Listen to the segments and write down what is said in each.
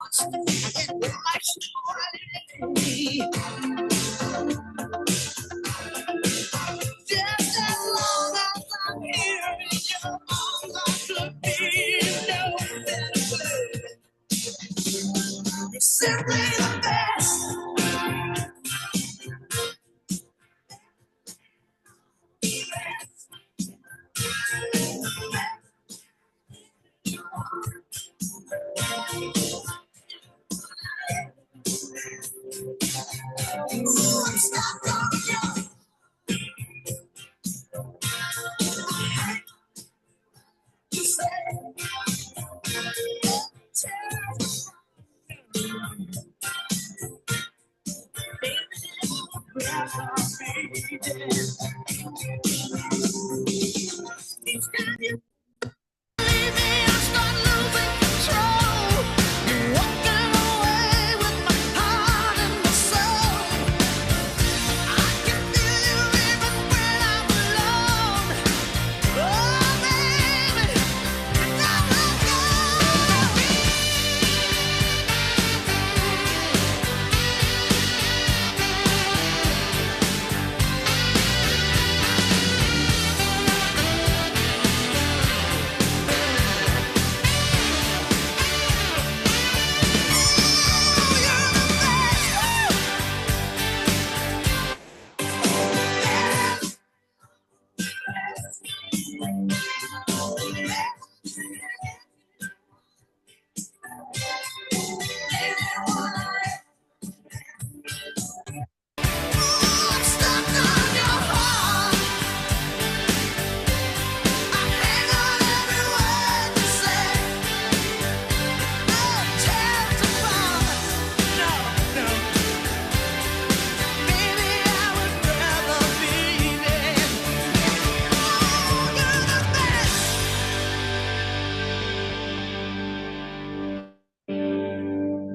Simply the best.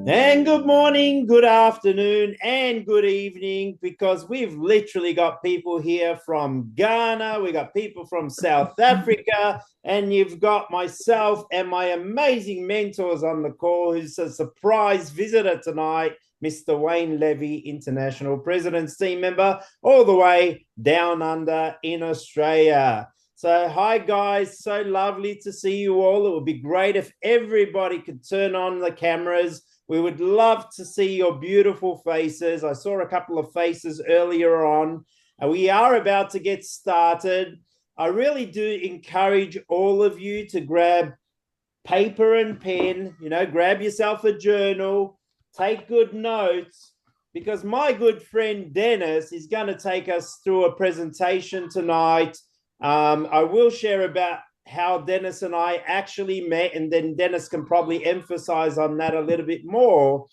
And good morning, good afternoon, and good evening, because we've literally got people here from Ghana, we got people from South Africa, and you've got myself and my amazing mentors on the call, who's a surprise visitor tonight, Mr. Wayne Levy, International President's team member, all the way down under in Australia. So hi guys, so lovely to see you all. It would be great if everybody could turn on the cameras. We would love to see your beautiful faces. I saw a couple of faces earlier on. We are about to get started. I really do encourage all of you to grab paper and pen, grab yourself a journal, take good notes, because my good friend Dennis is going to take us through a presentation tonight. I will share about how Dennis and I actually met, and then Dennis can probably emphasize on that a little bit more.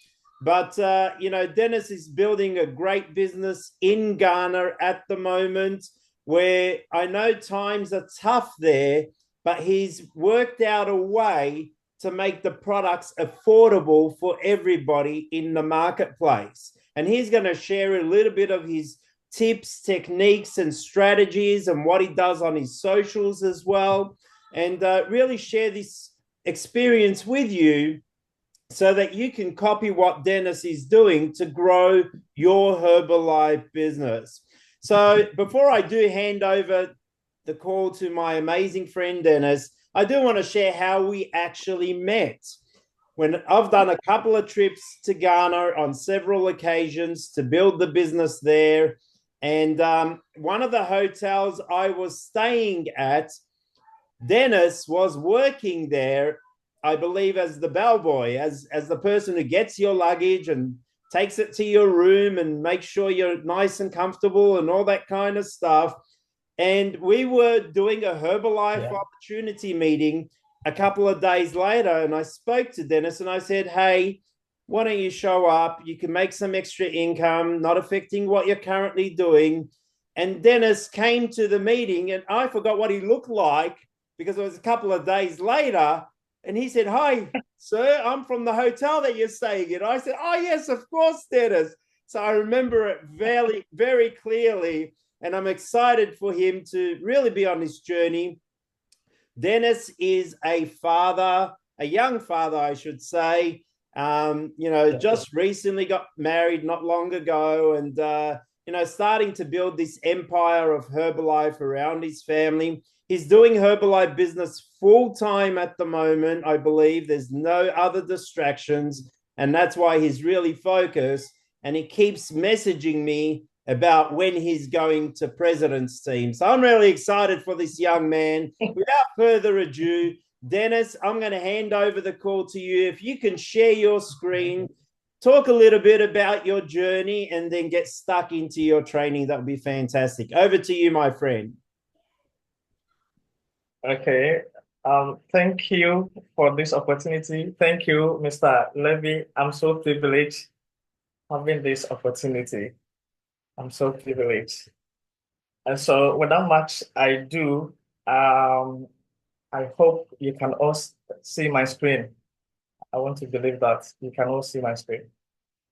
But, Dennis is building a great business in Ghana at the moment, where I know times are tough there, but he's worked out a way to make the products affordable for everybody in the marketplace. And he's going to share a little bit of his tips, techniques, and strategies, and what he does on his socials as well, and really share this experience with you so that you can copy what Dennis is doing to grow your Herbalife business. So before I do hand over the call to my amazing friend Dennis, I do want to share how we actually met. When I've done a couple of trips to Ghana on several occasions to build the business there, and one of the hotels I was staying at, Dennis was working there, I believe, as the bellboy, as the person who gets your luggage and takes it to your room and makes sure you're nice and comfortable and all that kind of stuff. And we were doing a Herbalife opportunity meeting a couple of days later, and I spoke to Dennis and I said, hey, why don't you show up? You can make some extra income, not affecting what you're currently doing. And Dennis came to the meeting, and I forgot what he looked like because it was a couple of days later. And he said, hi, sir, I'm from the hotel that you're staying in. I said, oh, yes, of course, Dennis. So I remember it very, very clearly. And I'm excited for him to really be on this journey. Dennis is a father, a young father, I should say. Just recently got married not long ago, and starting to build this empire of Herbalife around his family. He's doing Herbalife business full time at the moment, I believe. There's no other distractions, and that's why he's really focused. And he keeps messaging me about when he's going to president's team. So I'm really excited for this young man. Without further ado, Dennis, I'm going to hand over the call to you. If you can share your screen, talk a little bit about your journey, and then get stuck into your training, that would be fantastic. Over to you, my friend. Okay. Thank you for this opportunity. Thank you, Mr. Levy. I'm so privileged having this opportunity. I'm so privileged. And so without much ado, I hope you can all see my screen. I want to believe that you can all see my screen.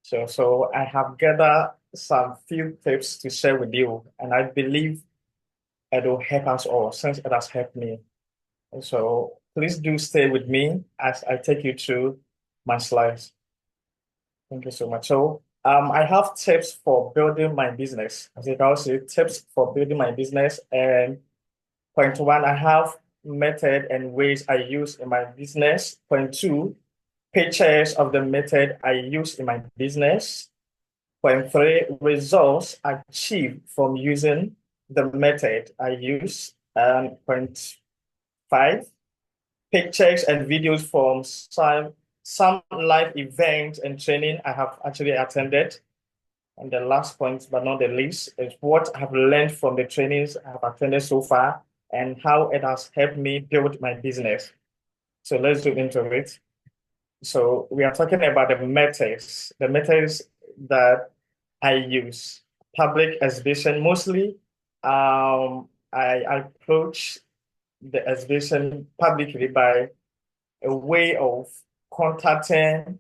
So I have gathered some few tips to share with you, and I believe it will help us all since it has helped me. And so please do stay with me as I take you through my slides. Thank you so much. So I have tips for building my business. As you can see, tips for building my business. And point one, I have method and ways I use in my business. Point two, pictures of the method I use in my business. Point three, results achieved from using the method I use. And point five, pictures and videos from some live events and training I have actually attended. And the last point, but not the least, is what I've learned from the trainings I've attended so far and how it has helped me build my business. So let's do into it. So we are talking about the methods that I use. Public exhibition, mostly I approach the exhibition publicly by a way of contacting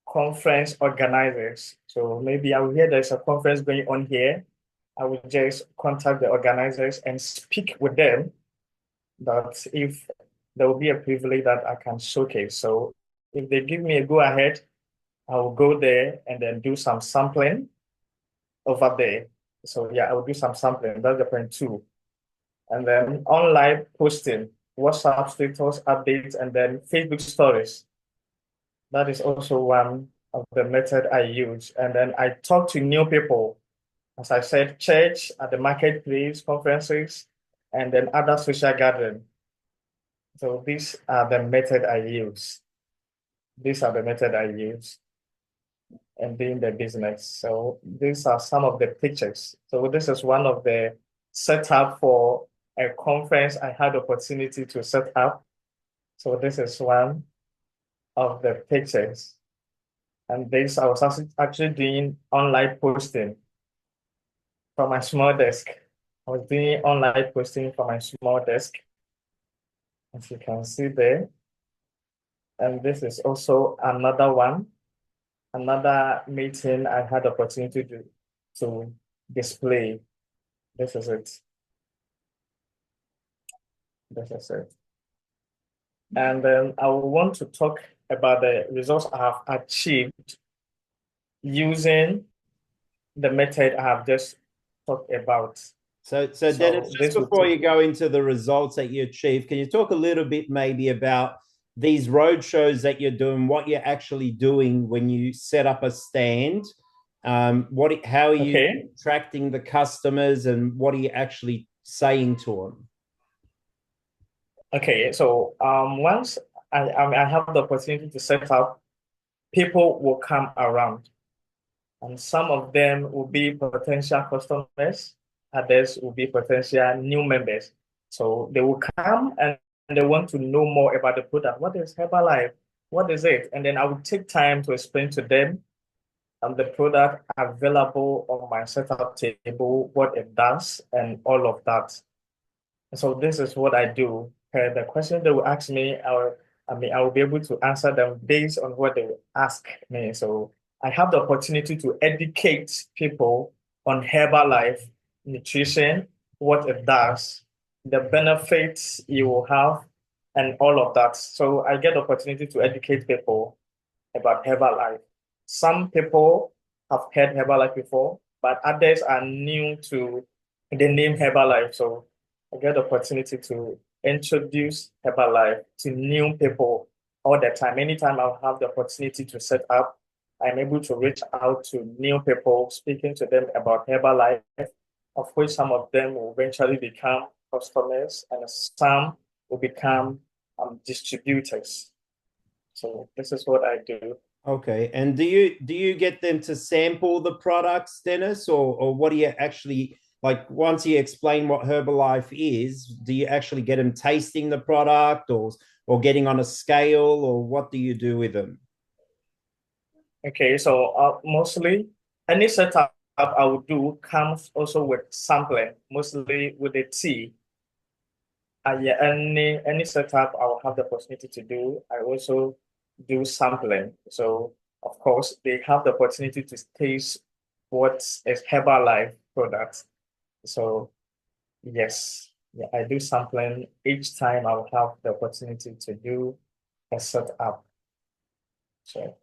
conference organizers. So maybe I will hear there's a conference going on here. I will just contact the organizers and speak with them that if there will be a privilege that I can showcase. So if they give me a go ahead, I will go there and then do some sampling over there. So yeah, I will do some sampling. That's the point two. And then online posting, WhatsApp status updates, and then Facebook stories. That is also one of the method I use. And then I talk to new people. As I said, church, at the marketplace, conferences, and then other social gathering. So these are the method I use. These are the method I use in doing the business. So these are some of the pictures. So this is one of the setup for a conference I had opportunity to set up. So this is one of the pictures. And this, I was actually doing online posting from my small desk. I was doing online posting from my small desk, as you can see there. And this is also another one, another meeting I had opportunity to display. This is it. This is it. And then I want to talk about the results I have achieved using the method I have just talked about. So Dennis, just before you go into the results that you achieved, can you talk a little bit maybe about these road shows that you're doing, what you're actually doing when you set up a stand? How are you attracting the customers, and what are you actually saying to them? Okay, so once I have the opportunity to set up, people will come around, and some of them will be potential customers, others will be potential new members. So they will come and they want to know more about the product. What is Herbalife? What is it? And then I will take time to explain to them the product available on my setup table, what it does, and all of that. So this is what I do. The question they will ask me, I will be able to answer them based on what they will ask me. So I have the opportunity to educate people on Herbalife nutrition, what it does, the benefits you will have, and all of that. So I get the opportunity to educate people. about herbalife. Some people have heard herbalife before, but others are new to the name herbalife. So I get the opportunity to introduce herbalife to new people all the time. Anytime I'll have the opportunity to set up, I'm able to reach out to new people, speaking to them about herbalife, of which some of them will eventually become customers and some will become distributors. So this is what I do. Okay. And do you get them to sample the products, Dennis, or what do you actually like once you explain what Herbalife is, do you actually get them tasting the product or getting on a scale, or what do you do with them? Okay, so mostly any setup I would do comes also with sampling, mostly with the tea. Yeah, any setup I will have the opportunity to do, I also do sampling. So of course they have the opportunity to taste what is Herbalife product. So yes, yeah, I do sampling each time I will have the opportunity to do a setup. So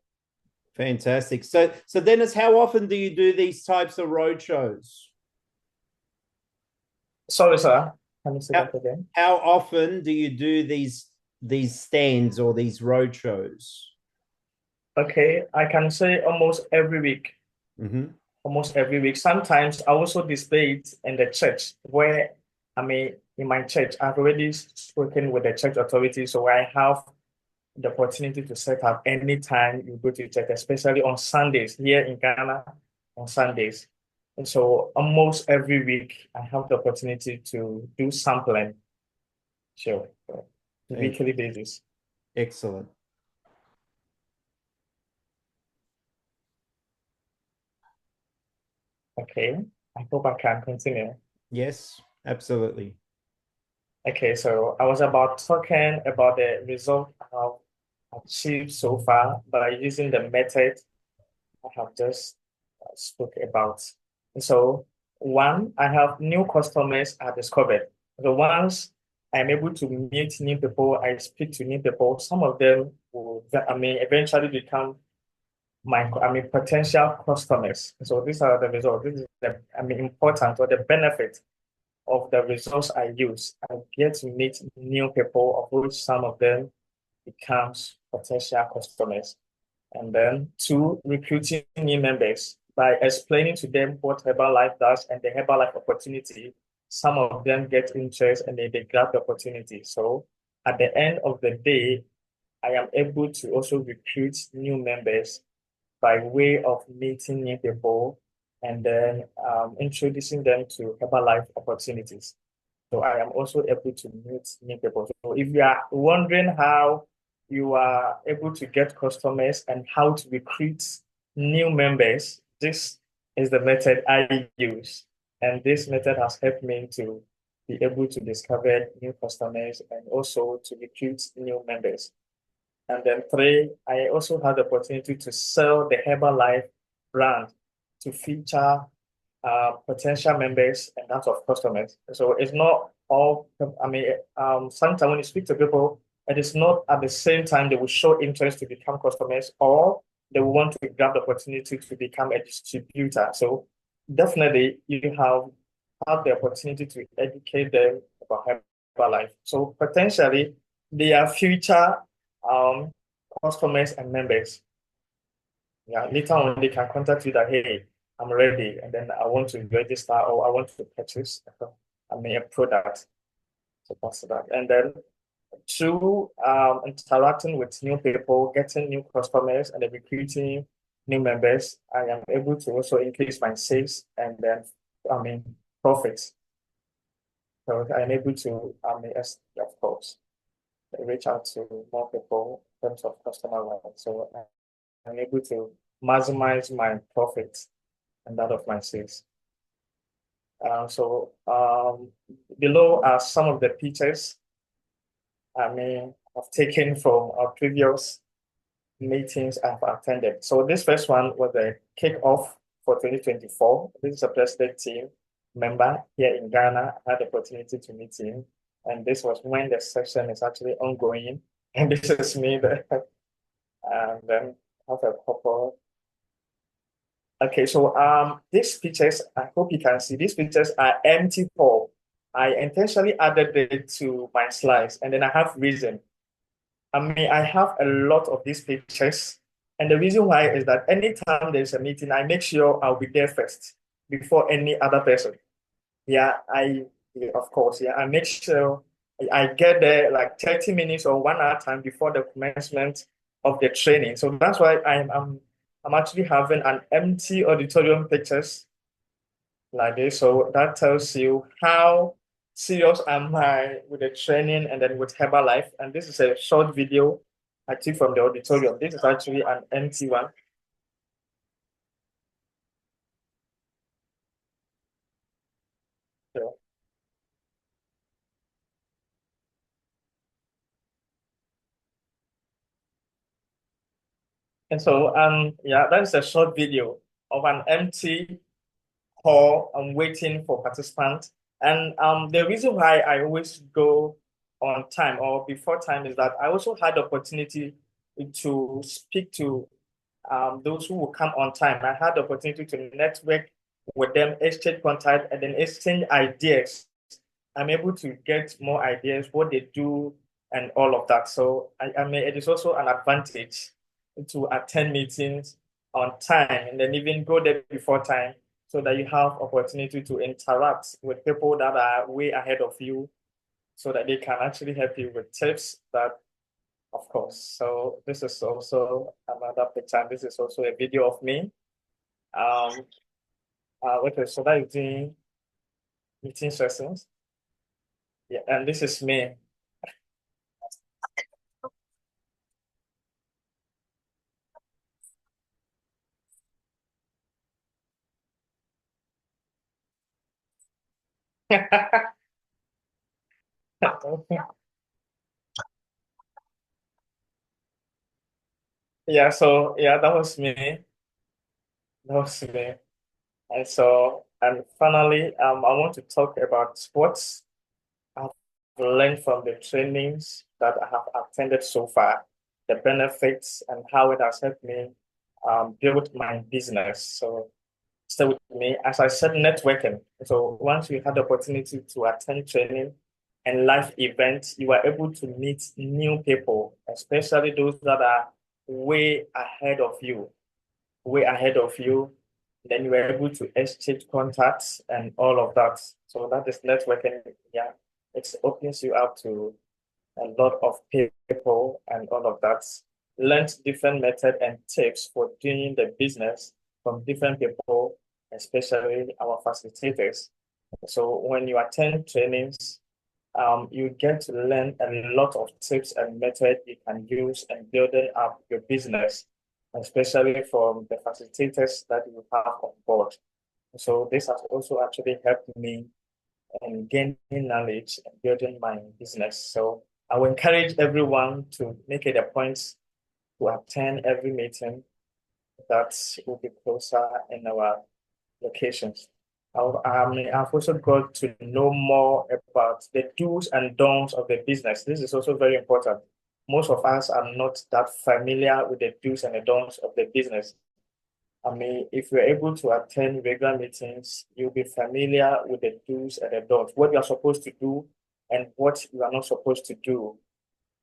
Fantastic. So Dennis, how often do you do these types of road shows? sorry, sir. Can you say How, that again? how often do you do these stands or these road shows? Okay, I can say almost every week. Mm-hmm. Almost every week. Sometimes I also display it in the church where I mean in my church, I've already spoken with the church authority, so I have the opportunity to set up anytime you go to church, especially on Sundays here in Ghana on Sundays. And so almost every week I have the opportunity to do sampling. Sure. Weekly basis. Excellent. Okay. I hope I can continue. Yes, absolutely. Okay, so I was about talking about the result I have achieved so far by using the method I have just spoke about. So one, I have new customers I discovered. So once I'm able to meet new people, I speak to new people, some of them will, I mean, eventually become potential customers. So these are the results. This is the, important or the benefit of the results I use. I get to meet new people, of which some of them becomes potential customers. And then two, recruiting new members by explaining to them what Herbalife does and the Herbalife opportunity. Some of them get interest and they grab the opportunity. So at the end of the day, I am able to also recruit new members by way of meeting new people and then introducing them to Herbalife opportunities. So I am also able to meet new people. So if you are wondering how you are able to get customers and how to recruit new members, this is the method I use. And this method has helped me to be able to discover new customers and also to recruit new members. And then three, I also had the opportunity to sell the Herbalife brand to feature potential members and that of customers. So it's not all, sometimes when you speak to people, it is not at the same time they will show interest to become customers or they will want to grab the opportunity to become a distributor. So definitely you have the opportunity to educate them about Herbalife. So potentially they are future um, customers and members. Yeah, later on they can contact you that hey, I'm ready, and then I want to register or I want to purchase a product. So that's that. And then through interacting with new people, getting new customers, and then recruiting new members, I am able to also increase my sales and then profits. So I'm able to of course reach out to more people in terms of customer line. So I'm able to maximize my profits and that of my sales. Below are some of the pictures I've taken from our previous meetings I've attended. So this first one was a kickoff for 2024. This is a president team member here in Ghana. I had the opportunity to meet him. And this was when the session is actually ongoing. And this is me there. And then have a couple. Okay, so these pictures, I hope you can see, these pictures are empty pole. I intentionally added it to my slides, and then I have reason. I have a lot of these pictures, and the reason why is that anytime there's a meeting, I make sure I'll be there first before any other person. Yeah, yeah, of course, yeah, I make sure I get there like 30 minutes or 1 hour time before the commencement of the training. So that's why I'm actually having an empty auditorium pictures like this. So that tells you how serious am I with the training and then with Herbalife. And this is a short video I took from the auditorium. This is actually an empty one. So, and so yeah, that is a short video of an empty hall. I'm waiting for participants. And the reason why I always go on time or before time is that I also had the opportunity to speak to those who will come on time. I had the opportunity to network with them, exchange contact, and then exchange ideas. I'm able to get more ideas, what they do, and all of that. So I mean, it is also an advantage to attend meetings on time and then even go there before time so that you have opportunity to interact with people that are way ahead of you so that they can actually help you with tips that of course. So this is also another picture. And this is also a video of me. Um, okay, so that is doing meeting sessions. Yeah, and this is me. Yeah, so yeah, that was me. That was me. And so, and finally, I want to talk about sports. I've learned from the trainings that I have attended so far, the benefits and how it has helped me build my business. So stay with me. As I said, networking. So once you had the opportunity to attend training and live events, you are able to meet new people, especially those that are way ahead of you, way ahead of you. Then you are able to exchange contacts and all of that. So that is networking. Yeah, it opens you up to a lot of people and all of that. Learned different method and tips for doing the business from different people, especially our facilitators. So when you attend trainings, you get to learn a lot of tips and methods you can use in building up your business, especially from the facilitators that you have on board. So this has also actually helped me and gaining knowledge and building my business. So I will encourage everyone to make it a point to attend every meeting that will be closer in our locations. I've also got to know more about the do's and don'ts of the business. This is also very important. Most of us are not that familiar with the do's and the don'ts of the business. If you're able to attend regular meetings, you'll be familiar with the do's and the don'ts, what you are supposed to do and what you are not supposed to do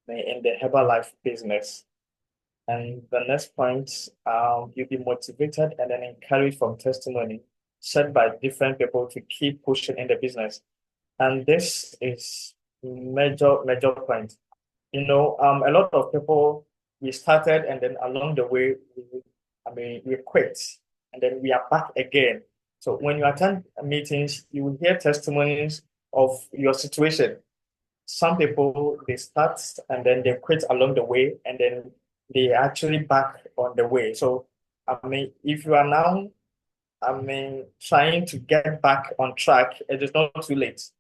in the Herbalife business. And the next point, you'll be motivated and then encouraged from testimony shared by different people to keep pushing in the business. And this is major point. A lot of people, we started and then along the way, we quit and then we are back again. So when you attend meetings, you will hear testimonies of your situation. Some people, they start and then they quit along the way and then they actually back on the way. So, if you are now, trying to get back on track, it is not too late.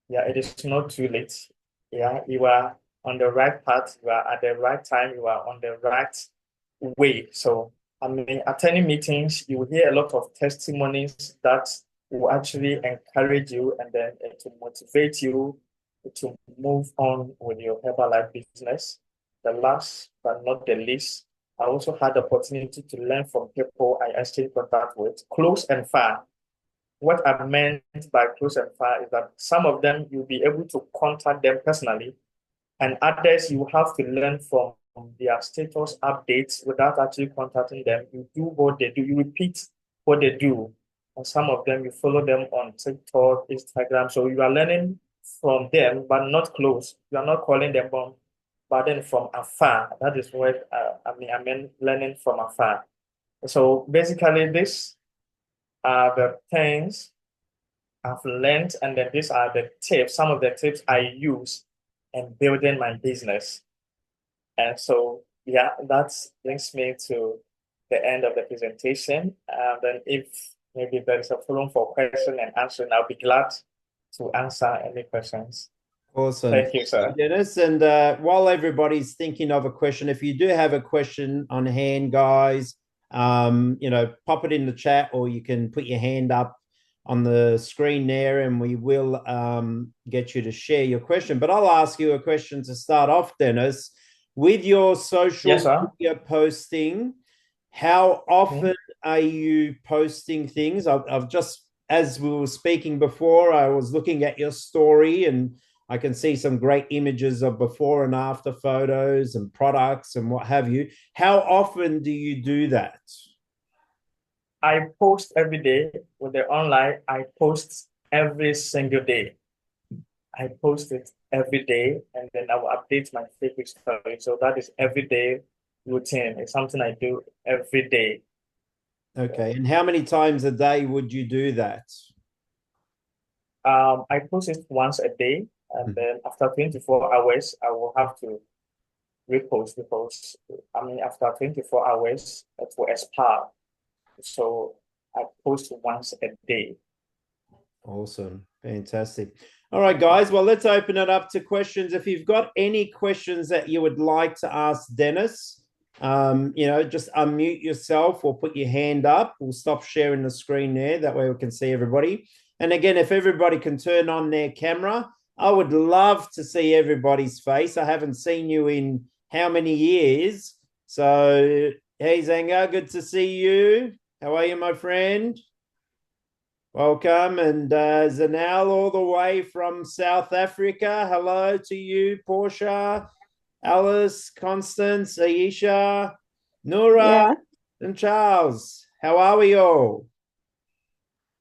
Yeah, it is not too late. Yeah, you are on the right path, you are at the right time, you are on the right way. So, attending meetings, you will hear a lot of testimonies that will actually encourage you and then to motivate you to move on with your Herbalife business. The last but not the least, I also had the opportunity to learn from people I exchange contact with, close and far. What I meant by close and far is that some of them you'll be able to contact them personally, and others you have to learn from their status updates without actually contacting them. You do what they do, you repeat what they do. And some of them you follow them on TikTok, Instagram. So you are learning from them, but not close. You are not calling them but then from afar. That is what I mean learning from afar. So basically, these are the things I've learned, and then these are the tips, some of the tips I use in building my business. And so, yeah, that brings me to the end of the presentation. And then if maybe there is a forum for question and answer, I'll be glad to answer any questions. Awesome. Thank you, sir. Dennis. And while everybody's thinking of a question, if you do have a question on hand, guys, pop it in the chat, or you can put your hand up on the screen there, and we will get you to share your question. But I'll ask you a question to start off, Dennis. With your social media posting, how often are you posting things? I've just, as we were speaking before, I was looking at your story, and I can see some great images of before and after photos and products and what have you. How often do you do that? I post every day. With the online, I post every single day. I post it every day, and then I will update my Facebook story. So that is everyday routine. It's something I do every day. Okay. And how many times a day would you do that? I post it once a day, and then after 24 hours, I will have to repost because after 24 hours, it will expire. So I post once a day. Awesome. Fantastic. All right, guys. Well, let's open it up to questions. If you've got any questions that you would like to ask Dennis, just unmute yourself or put your hand up. We'll stop sharing the screen there. That way we can see everybody. And again, if everybody can turn on their camera, I would love to see everybody's face. I haven't seen you in how many years? So, hey, Zanga, good to see you. How are you, my friend? Welcome. And Zanel, all the way from South Africa. Hello to you, Portia, Alice, Constance, Aisha, Nora, and Charles. How are we all?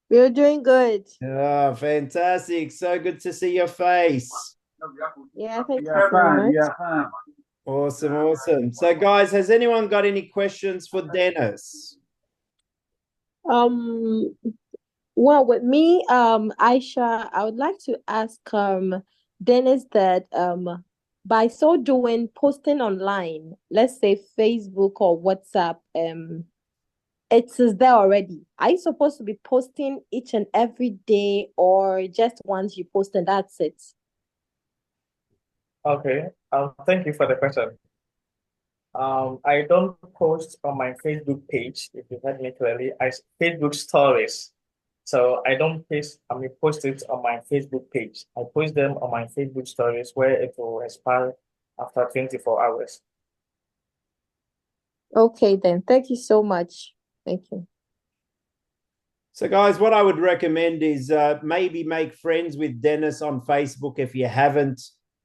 We're doing good. Oh, fantastic. So good to see your face. Yeah, thank you very much. Awesome, awesome. So, guys, has anyone got any questions for Dennis? Well, with me, Aisha, I would like to ask Dennis that by so doing, posting online, let's say Facebook or WhatsApp, it is there already. Are you supposed to be posting each and every day, or just once you post and that's it? Okay. Thank you for the question. I don't post on my Facebook page, if you heard me clearly. Facebook stories. So I don't post it on my Facebook page. I post them on my Facebook stories where it will expire after 24 hours. Okay, then. Thank you so much. Thank you. So, guys, what I would recommend is maybe make friends with Dennis on Facebook if you haven't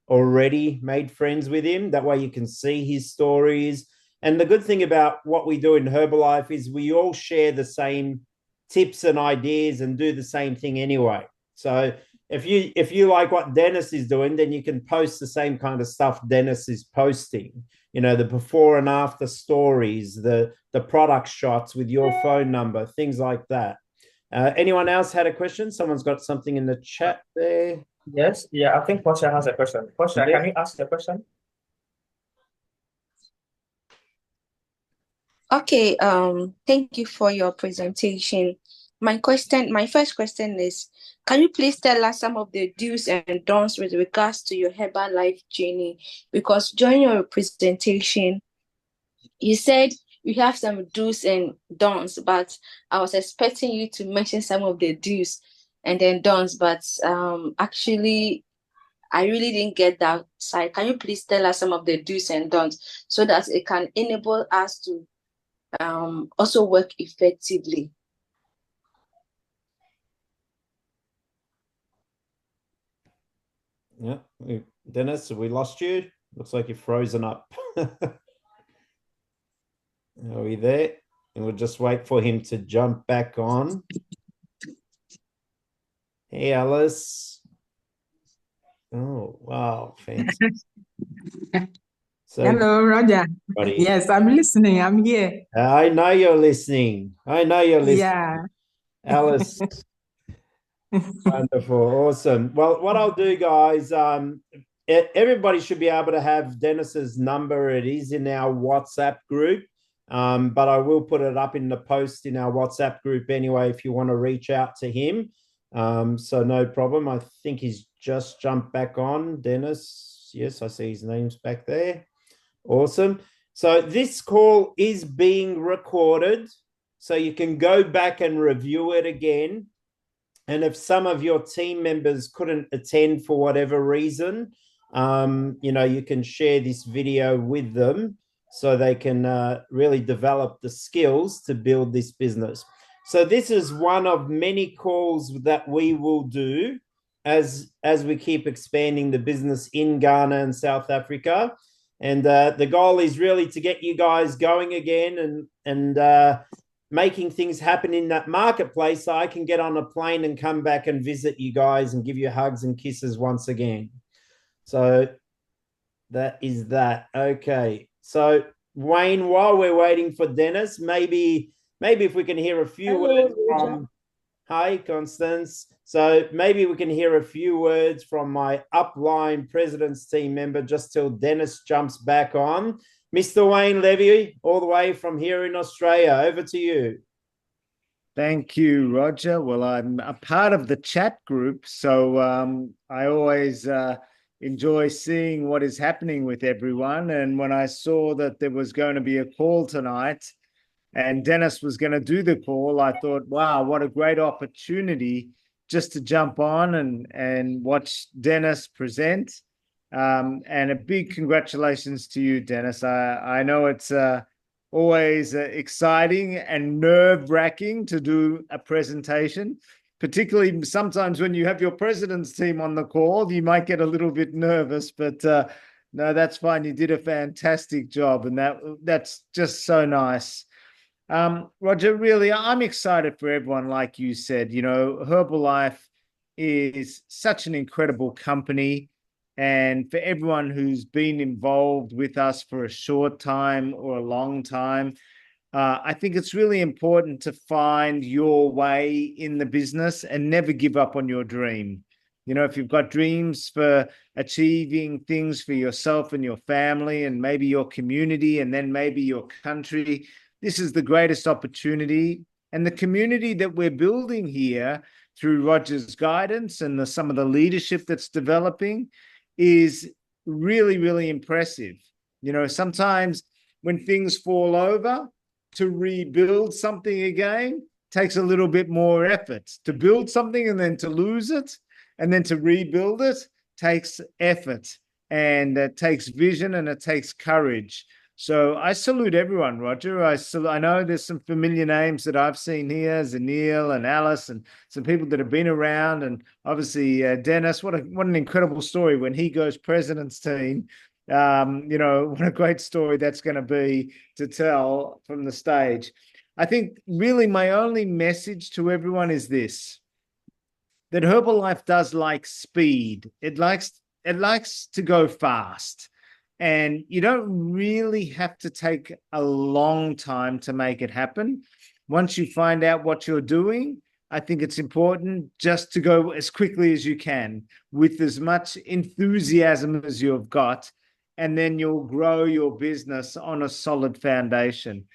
already made friends with him. That way you can see his stories. And the good thing about what we do in Herbalife is we all share the same tips and ideas and do the same thing anyway. So if you like what Dennis is doing, then you can post the same kind of stuff Dennis is posting. The before and after stories, the product shots with your phone number, things like that. Anyone else had a question? Someone's got something in the chat there. Yes, I think Portia has a question. Portia, can you ask the question? Okay, thank you for your presentation. My first question is, can you please tell us some of the do's and don'ts with regards to your Herbalife journey? Because during your presentation, you said you have some do's and don'ts, but I was expecting you to mention some of the do's and then don'ts, but actually I really didn't get that side. Can you please tell us some of the do's and don'ts so that it can enable us to also work effectively? Yeah, Dennis, we lost you. Looks like you've frozen up. Are we there? And we'll just wait for him to jump back on. Hey, Alice. Oh, wow. Fantastic. So, hello, Roger. buddy, Yes, I'm listening. I'm here. I know you're listening. I know you're listening. Yeah. Alice, wonderful. Awesome. Well, what I'll do, guys, everybody should be able to have Dennis's number. It is in our WhatsApp group. But I will put it up in the post in our WhatsApp group anyway if you want to reach out to him. So no problem. I think he's just jumped back on. Dennis, yes, I see his name's back there. Awesome. So this call is being recorded, so you can go back and review it again. And if some of your team members couldn't attend for whatever reason, you can share this video with them so they can really develop the skills to build this business. So this is one of many calls that we will do as we keep expanding the business in Ghana and South Africa. And the goal is really to get you guys going again and making things happen in that marketplace so I can get on a plane and come back and visit you guys and give you hugs and kisses once again. So that is that. Okay. So Wayne, while we're waiting for Dennis, maybe if we can hear a few words from... Hi, Constance. So maybe we can hear a few words from my upline president's team member just till Dennis jumps back on. Mr. Wayne Levy, all the way from here in Australia. Over to you. Thank you, Roger. Well, I'm a part of the chat group, so I always enjoy seeing what is happening with everyone. And when I saw that there was going to be a call tonight and Dennis was going to do the call, I thought, wow, what a great opportunity just to jump on and watch Dennis present. And a big congratulations to you, Dennis. I know it's always exciting and nerve-wracking to do a presentation, particularly sometimes when you have your president's team on the call, you might get a little bit nervous, but no, that's fine. You did a fantastic job, and that's just so nice. Roger, really, I'm excited for everyone, like you said. Herbalife is such an incredible company. And for everyone who's been involved with us for a short time or a long time, I think it's really important to find your way in the business and never give up on your dream. If you've got dreams for achieving things for yourself and your family and maybe your community and then maybe your country, this is the greatest opportunity. And the community that we're building here through Roger's guidance and some of the leadership that's developing is really, really impressive. Sometimes when things fall over, to rebuild something again takes a little bit more effort. To build something and then to lose it and then to rebuild it takes effort, and it takes vision, and it takes courage. So I salute everyone, Roger. I know there's some familiar names that I've seen here, Zanil and Alice, and some people that have been around, and obviously Dennis. What an incredible story when he goes president's team. What a great story that's going to be to tell from the stage. I think really my only message to everyone is this: that Herbalife does like speed. It likes to go fast. And you don't really have to take a long time to make it happen. Once you find out what you're doing, I think it's important just to go as quickly as you can with as much enthusiasm as you've got, and then you'll grow your business on a solid foundation.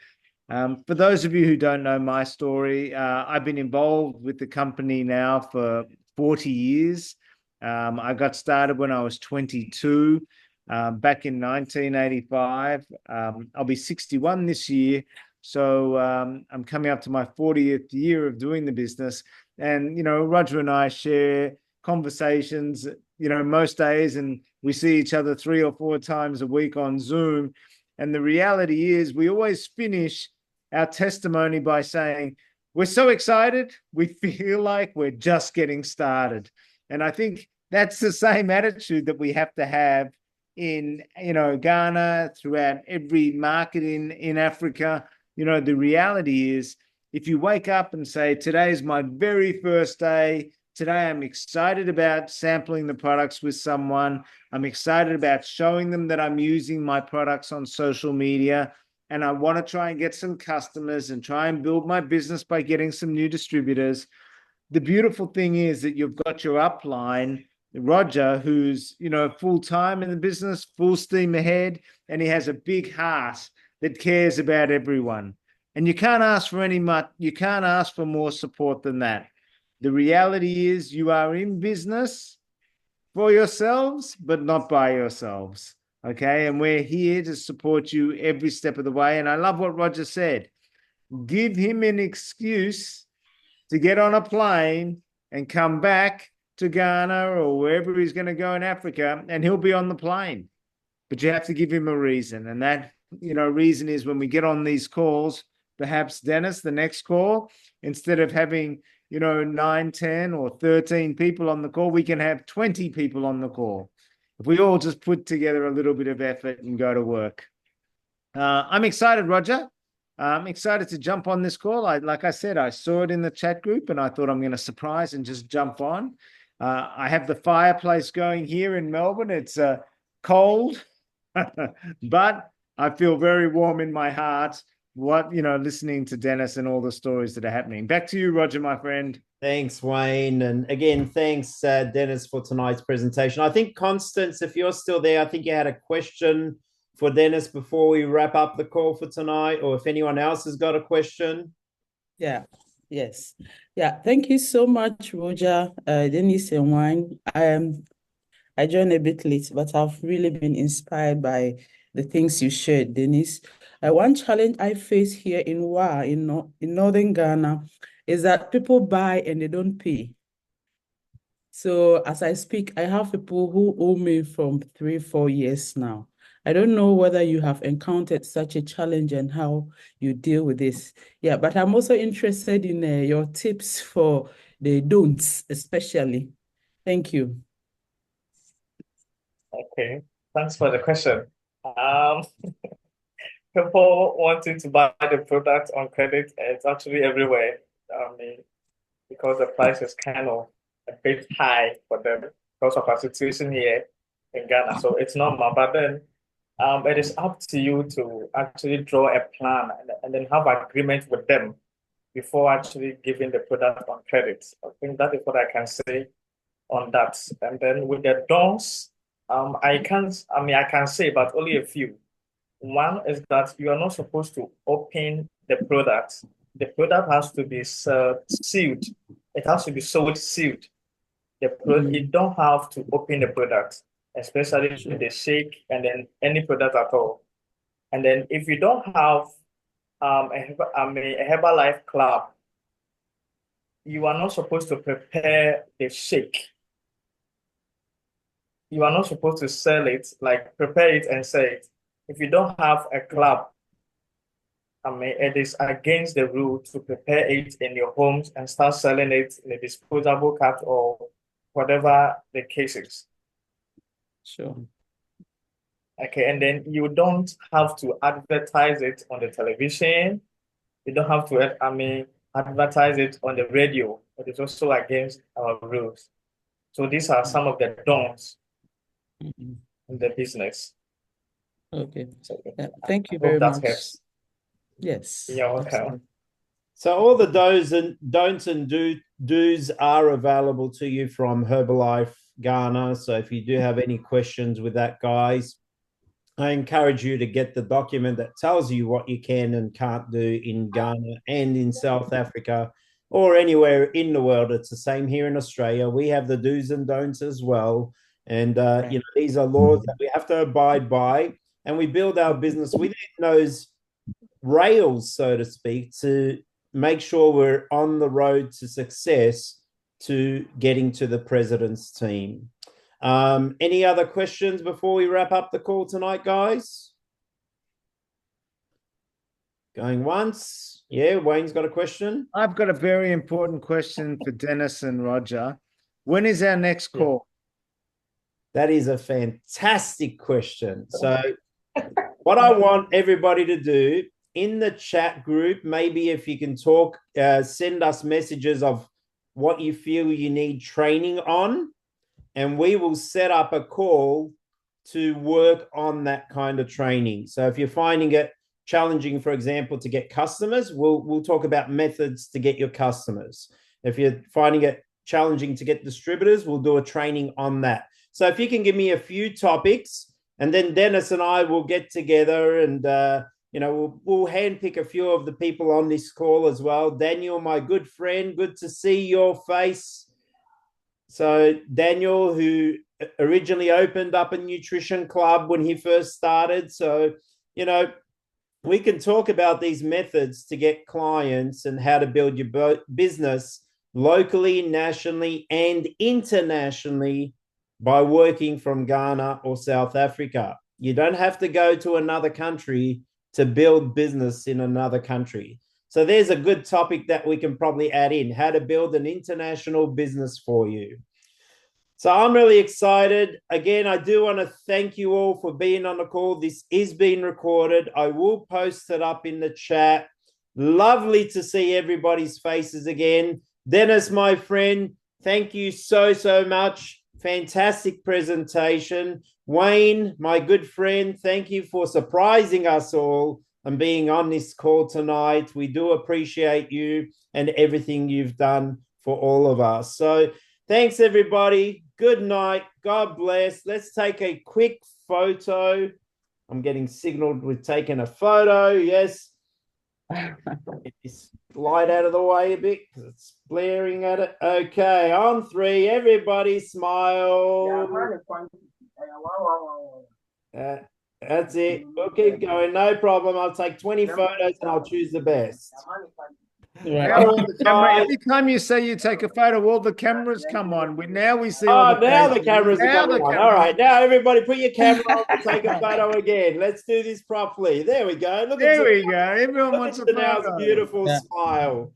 For those of you who don't know my story, I've been involved with the company now for 40 years. I got started when I was 22. Back in 1985. I'll be 61 this year. So I'm coming up to my 40th year of doing the business. And, Roger and I share conversations most days, and we see each other 3 or 4 times a week on Zoom. And the reality is we always finish our testimony by saying, we're so excited, we feel like we're just getting started. And I think that's the same attitude that we have to have in, Ghana, throughout every market in Africa. The reality is, if you wake up and say, today is my very first day, today I'm excited about sampling the products with someone, I'm excited about showing them that I'm using my products on social media, and I want to try and get some customers and try and build my business by getting some new distributors. The beautiful thing is that you've got your upline, Roger, who's, full-time in the business, full steam ahead, and he has a big heart that cares about everyone. And you can't ask for more support than that. The reality is you are in business for yourselves, but not by yourselves. Okay. And we're here to support you every step of the way. And I love what Roger said. Give him an excuse to get on a plane and come back to Ghana or wherever he's going to go in Africa, and he'll be on the plane. But you have to give him a reason. And that, reason is when we get on these calls, perhaps Dennis, the next call, instead of having, 9, 10 or 13 people on the call, we can have 20 people on the call. If we all just put together a little bit of effort and go to work. I'm excited, Roger. I'm excited to jump on this call. Like I said, I saw it in the chat group and I thought I'm going to surprise and just jump on. I have the fireplace going here in Melbourne. It's cold, but I feel very warm in my heart. Listening to Dennis and all the stories that are happening. Back to you, Roger, my friend. Thanks, Wayne. And again, thanks, Dennis, for tonight's presentation. I think, Constance, if you're still there, I think you had a question for Dennis before we wrap up the call for tonight, or if anyone else has got a question. Yeah, yes. Yeah, thank you so much, Roger, Dennis and Wayne. I joined a bit late, but I've really been inspired by the things you shared, Dennis. One challenge I face here in northern Ghana is that people buy and they don't pay. So as I speak, I have people who owe me from 3-4 years now. I don't know whether you have encountered such a challenge and how you deal with this. Yeah, but I'm also interested in your tips for the don'ts, especially. Thank you. Okay, thanks for the question. People wanting to buy the product on credit, it's actually everywhere. Because the price is kind of a bit high for them because of our situation here in Ghana. So it's normal. But then it is up to you to actually draw a plan and then have agreement with them before actually giving the product on credit. I think that is what I can say on that. And then with the don'ts, I can say, but only a few. One is that you are not supposed to open the product. The product has to be sealed. It has to be sold sealed. You don't have to open the product, especially the shake and then any product at all. And then if you don't have a herbalife club, you are not supposed to prepare the shake. You are not supposed to sell it, like prepare it and sell it. If you don't have a club, it is against the rule to prepare it in your homes and start selling it in a disposable cup or whatever the case is. Sure. Okay, and then you don't have to advertise it on the television. You don't have to, advertise it on the radio. It is also against our rules. So these are some of the don'ts in the business. Okay. So, thank you very much. Helps. Yes. You're welcome. So all the don'ts and do's are available to you from Herbalife Ghana. So if you do have any questions with that, guys, I encourage you to get the document that tells you what you can and can't do in Ghana and in South Africa or anywhere in the world. It's the same here in Australia. We have the do's and don'ts as well. And, these are laws that we have to abide by. And we build our business within those rails, so to speak, to make sure we're on the road to success, to getting to the president's team. Any other questions before we wrap up the call tonight, guys? Going once. Yeah, Wayne's got a question. I've got a very important question for Dennis and Roger. When is our next call? That is a fantastic question. So what I want everybody to do in the chat group, maybe if you can talk, send us messages of what you feel you need training on, and we will set up a call to work on that kind of training. So if you're finding it challenging, for example, to get customers, we'll talk about methods to get your customers. If you're finding it challenging to get distributors, we'll do a training on that. So if you can give me a few topics, and then Dennis and I will get together and we'll handpick a few of the people on this call as well. Daniel, my good friend, good to see your face. So Daniel, who originally opened up a nutrition club when he first started. So, we can talk about these methods to get clients and how to build your business locally, nationally, and internationally by working from Ghana or South Africa. You don't have to go to another country to build business in another country. So there's a good topic that we can probably add in, how to build an international business for you. So I'm really excited. Again, I do want to thank you all for being on the call. This is being recorded. I will post it up in the chat. Lovely to see everybody's faces again. Dennis, my friend, thank you so much. Fantastic presentation. Wayne, my good friend, thank you for surprising us all and being on this call tonight. We do appreciate you and everything you've done for all of us. So thanks, everybody. Good night. God bless. Let's take a quick photo. I'm getting signaled we've taken a photo. Yes. Get this light out of the way a bit because it's blaring at it. Okay, on 3, everybody smile. That's it. We'll keep going. No problem. I'll take 20 photos and I'll choose the best. Every time you say you take a photo, all the cameras come on. Now we see all the now faces. the cameras are coming on. All right, now everybody put your camera on and take a photo again. Let's do this properly. There we go. Look There at we go. Everyone wants a Janelle's photo. beautiful smile.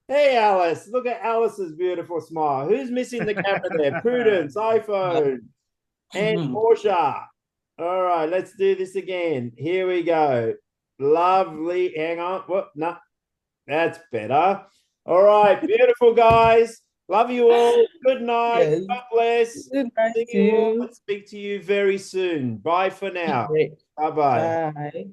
Hey, Alice. Look at Alice's beautiful smile. Who's missing the camera there? Prudence, iPhone, and Portia. All right, let's do this again. Here we go. Lovely. Hang on. What? No. That's better. All right, beautiful guys. Love you all. Good night. Yes. God bless. Good night See to you all you. and speak to you very soon. Bye for now. Great. Bye-bye. Bye.